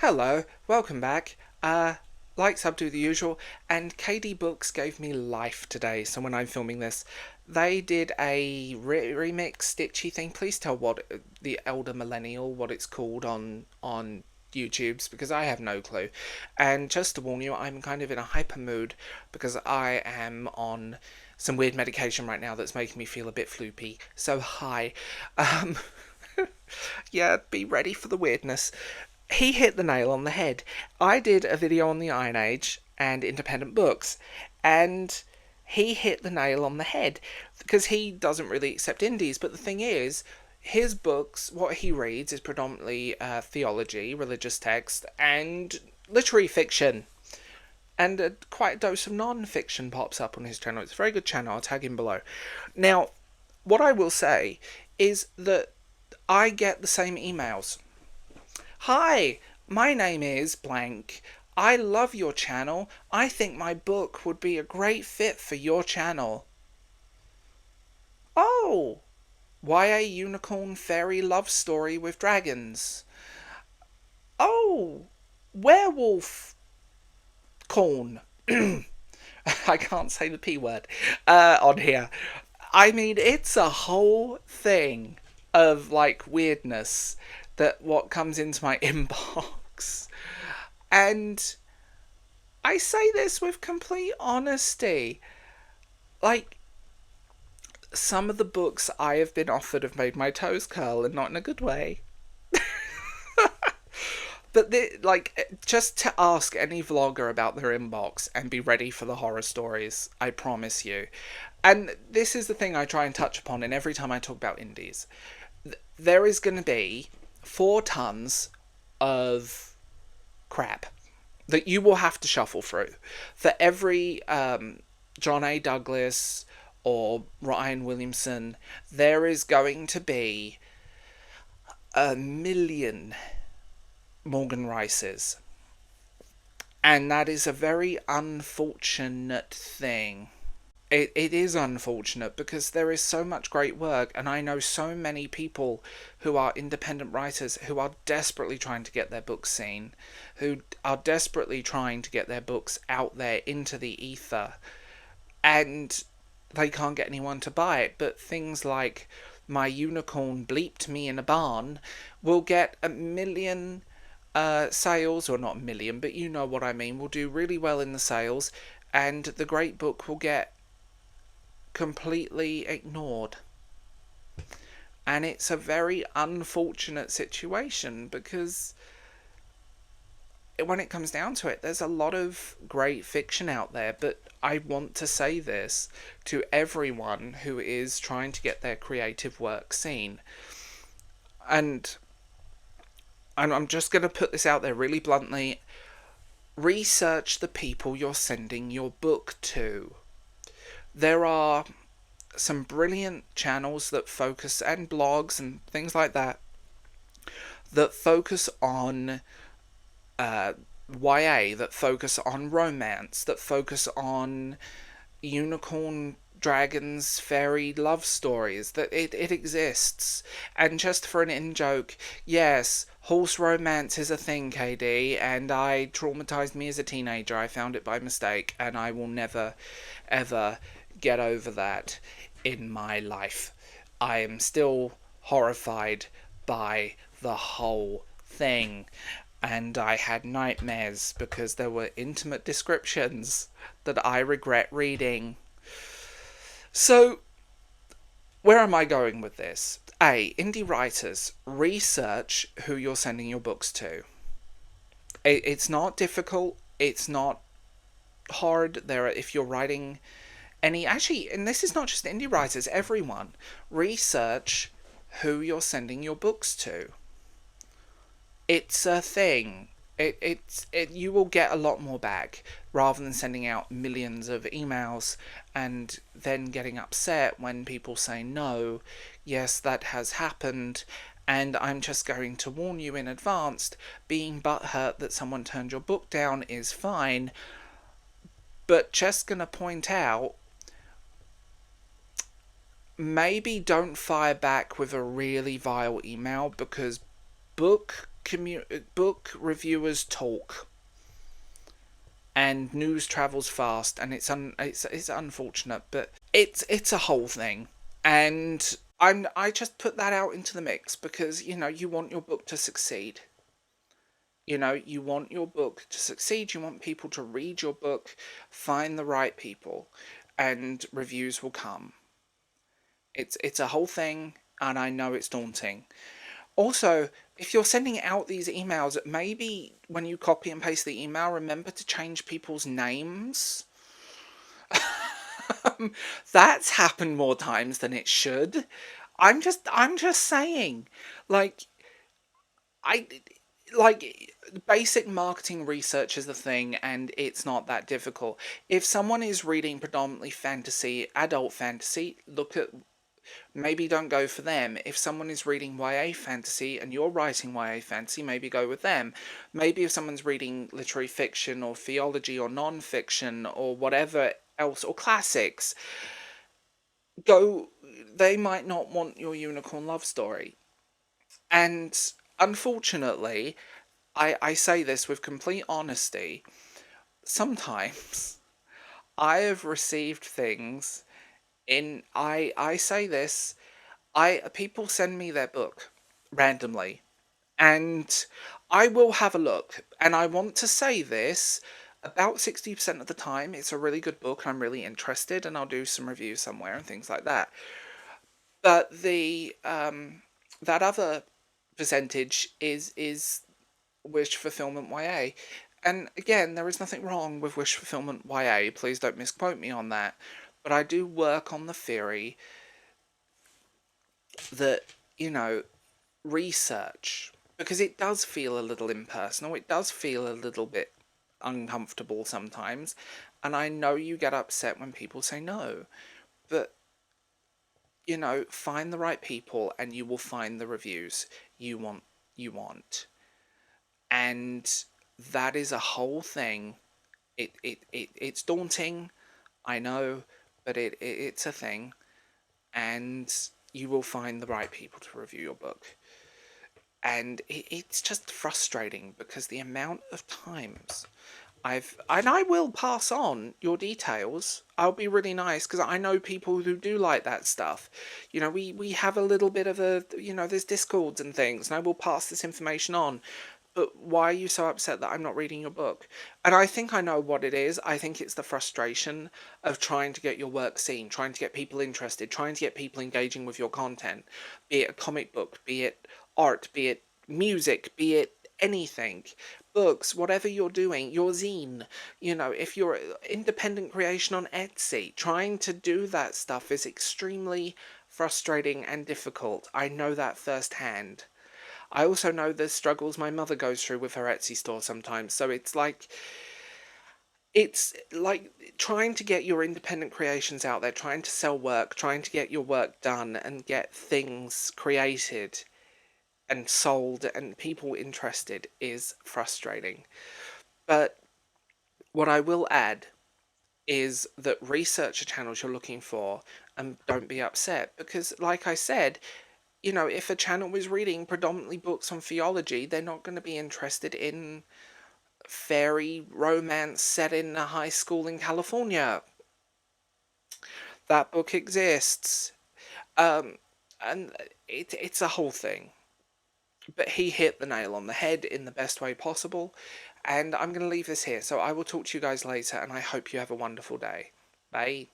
Hello, welcome back. Like sub do the usual, and KD Books gave me life today. So when I'm filming this, they did a remix stitchy thing. Please tell what the elder millennial what it's called on YouTube's because I have no clue. And just to warn you, I'm kind of in a hyper mood because I am on some weird medication right now that's making me feel a bit floopy. So hi. Um, yeah, be ready for the weirdness. He hit the nail on the head. I did a video on the Iron Age and independent books, and he hit the nail on the head because he doesn't really accept indies. But the thing is, his books, what he reads, is predominantly theology, religious text, and literary fiction. And quite a dose of non-fiction pops up on his channel. It's a very good channel. I'll tag him below. Now, what I will say is that I get the same emails. Hi, my name is blank. I love your channel. I think my book would be a great fit for your channel. Oh, YA unicorn fairy love story with dragons. Oh, werewolf corn. I can't say the P word on here. I mean, it's a whole thing of like weirdness that what comes into my inbox. And I say this with complete honesty. Like, some of the books I have been offered have made my toes curl, and not in a good way. But just to ask any vlogger about their inbox and be ready for the horror stories, I promise you. And this is the thing I try and touch upon in every time I talk about indies. There is going to be 4 tons of crap that you will have to shuffle through. For every John A. Douglas or Ryan Williamson, there is going to be a million Morgan Rices. And that is a very unfortunate thing. It is unfortunate because there is so much great work, and I know so many people who are independent writers who are desperately trying to get their books seen, who are desperately trying to get their books out there into the ether, and they can't get anyone to buy it. But things like My Unicorn Bleeped Me in a Barn will get a million sales, or not a million, but you know what I mean, will do really well in the sales, and the great book will get completely ignored. And it's a very unfortunate situation because when it comes down to it, there's a lot of great fiction out there, but I want to say this to everyone who is trying to get their creative work seen. And I'm just going to put this out there really bluntly. Research the people you're sending your book to. There are some brilliant channels that focus, and blogs and things like that, that focus on YA, that focus on romance, that focus on unicorn dragons fairy love stories, that it exists. And just for an in-joke, yes, horse romance is a thing, KD, and I traumatized me as a teenager. I found it by mistake, and I will never ever get over that in my life. I am still horrified by the whole thing, and I had nightmares because there were intimate descriptions that I regret reading. So, where am I going with this? A. Indie writers, research who you're sending your books to. It's not difficult. It's not hard. If you're writing actually, and this is not just indie writers, everyone, research who you're sending your books to. It's a thing. You will get a lot more back rather than sending out millions of emails and then getting upset when people say no. Yes, that has happened, and I'm just going to warn you in advance, being butthurt that someone turned your book down is fine, but just gonna point out, maybe don't fire back with a really vile email, because book book reviewers talk, and news travels fast, and it's unfortunate, but it's a whole thing, and I just put that out into the mix because you want your book to succeed. You want your book to succeed. You want people to read your book, find the right people, and reviews will come. It's a whole thing, and I know it's daunting. Also, if you're sending out these emails, maybe when you copy and paste the email, remember to change people's names. That's happened more times than it should. I'm just saying, like I like basic marketing research is the thing, and it's not that difficult. If someone is reading predominantly fantasy, adult fantasy, look at, maybe don't go for them. If someone is reading YA fantasy and you're writing YA fantasy, maybe go with them. Maybe if someone's reading literary fiction or theology or non-fiction or whatever else, or classics, go, they might not want your unicorn love story. And unfortunately, I say this with complete honesty, sometimes I have received things I say this, I people send me their book randomly, and I will have a look. And I want to say this, about 60% of the time it's a really good book and I'm really interested, and I'll do some reviews somewhere and things like that. But the that other percentage is wish fulfillment YA. And again, there is nothing wrong with wish fulfillment YA, please don't misquote me on that. But I do work on the theory that, you know, research, because it does feel a little impersonal, it does feel a little bit uncomfortable sometimes, and I know you get upset when people say no, but find the right people and you will find the reviews you want. And that is a whole thing. It's daunting, I know, but it's a thing, and you will find the right people to review your book. And it's just frustrating because the amount of times I will pass on your details. I'll be really nice because I know people who do like that stuff. We have a little bit of there's discords and things, and I will pass this information on. But why are you so upset that I'm not reading your book? And I think I know what it is. I think it's the frustration of trying to get your work seen, trying to get people interested, trying to get people engaging with your content, be it a comic book, be it art, be it music, be it anything, books, whatever you're doing, your zine, if you're independent creation on Etsy, trying to do that stuff is extremely frustrating and difficult. I know that firsthand. I also know the struggles my mother goes through with her Etsy store sometimes. So it's like trying to get your independent creations out there, trying to sell work, trying to get your work done and get things created and sold and people interested is frustrating. But what I will add is that research the channels you're looking for and don't be upset because, like I said, if a channel is reading predominantly books on theology, they're not going to be interested in fairy romance set in a high school in California. That book exists. Um, and it's a whole thing. But he hit the nail on the head in the best way possible. And I'm going to leave this here. So I will talk to you guys later, and I hope you have a wonderful day. Bye.